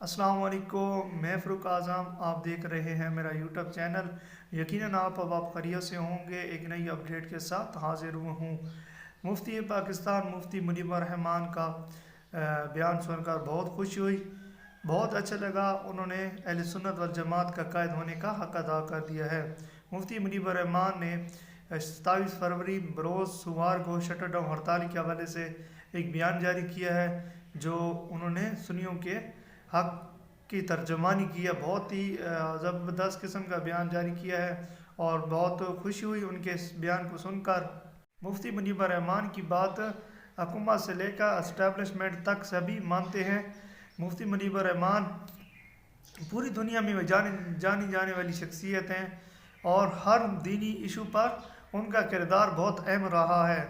अस्सलाम वालेकुम, मैं फ़ारूक आज़म। आप देख रहे हैं मेरा यूट्यूब चैनल। यकीनन आप खैरियत से होंगे। एक नई अपडेट के साथ हाज़िर हुआ हूँ। मुफ्ती पाकिस्तान मुफ्ती मुनीबर रहमान का बयान सुनकर बहुत खुशी हुई, बहुत अच्छा लगा। उन्होंने अहले सुन्नत वल जमात का कायद होने का हक़ अदा कर दिया है। मुफ्ती मुनीबर रहमान ने 27 फरवरी बरोज़ सोमवार को शटर डाउन हड़ताल के हवाले से एक बयान जारी किया है, जो उन्होंने सुन्नियों के हक़ की तर्जुमानी की है। बहुत ही ज़बरदस्त किस्म का बयान जारी किया है और बहुत खुशी हुई उनके इस बयान को सुनकर। मुफ्ती मुनीबर रहमान की बात हुकूमत से लेकर इस्टेब्लिशमेंट तक सभी मानते हैं। मुफ्ती मुनीबर रहमान पूरी दुनिया में जानी जाने वाली शख्सियत हैं और हर दीनी इशू पर उनका किरदार बहुत अहम रहा है।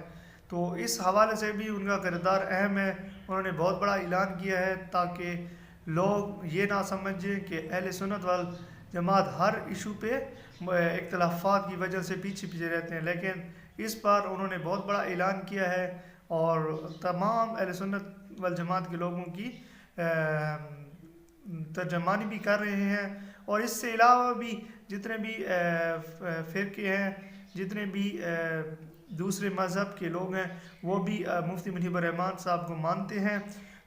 तो इस हवाले से भी उनका किरदार अहम है। उन्होंने बहुत बड़ा ऐलान किया है ताकि लोग ये ना समझें कि अहले सुन्नत वल जमात हर इशू पे इख्तिलाफ़ात की वजह से पीछे पीछे रहते हैं, लेकिन इस बार उन्होंने बहुत बड़ा ऐलान किया है और तमाम अहले सुन्नत वल जमात के लोगों की तर्जमानी भी कर रहे हैं। और इससे अलावा भी जितने भी फ़िरके हैं, जितने भी दूसरे मज़हब के लोग हैं, वो भी मुफ्ती मुनीबर रहमान साहब को मानते हैं।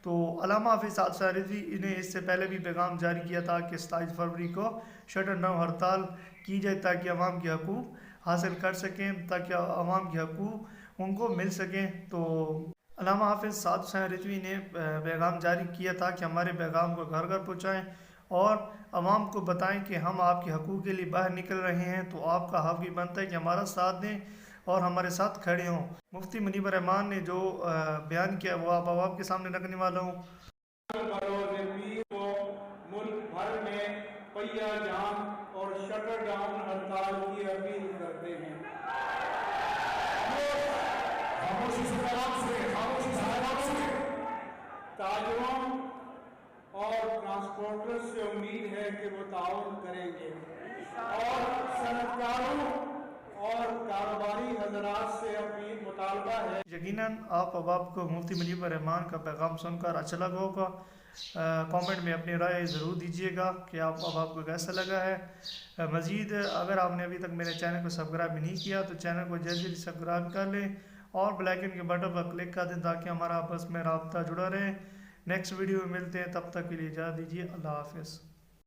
तो अल्लामा हाफिज़ साद रिज़वी ने इससे पहले भी पैगाम जारी किया था कि 27 फरवरी को शटर डाउन हड़ताल की जाए ताकि अवाम के हकूक़ हासिल कर सकें, ताकि अवाम के हकूक़ उनको मिल सकें। तो अल्लामा हाफिज़ साद रिज़वी ने पैगाम जारी किया था कि हमारे पैगाम को घर घर पहुँचाएँ और अवाम को बताएं कि हम आपके हकूक़ के लिए बाहर निकल रहे हैं, तो आपका हक़ भी बनता है कि हमारा साथ दें और हमारे साथ खड़े हों। मुफ्ती मुनीबर रहमान ने जो बयान किया वो आप के सामने रखने वाला हूँ। मुल्क भर में पहिया जाम और शटर डाउन हड़ताल की अपील करते हैं। ताजरों और ट्रांसपोर्टर से उम्मीद है कि वो ताउन करेंगे और सनतकारों और कारोबारी हजरात से अपील मुतालबा है। यकीनन आपको मुफ्ती मुनीबर रहमान का पैगाम सुनकर अच्छा लगा होगा। कमेंट में अपनी राय ज़रूर दीजिएगा कि आपको कैसा लगा है। मज़ीद अगर आपने अभी तक मेरे चैनल को सब्सक्राइब नहीं किया तो चैनल को जल्दी जल्दी सब्सक्राइब कर लें और बेल आइकन के बटन पर क्लिक कर दें ताकि हमारा आपस में राब्ता जुड़ा रहे। नेक्स्ट वीडियो में मिलते हैं, तब तक के लिए इजाज़त दीजिए। अल्लाह हाफ़िज़।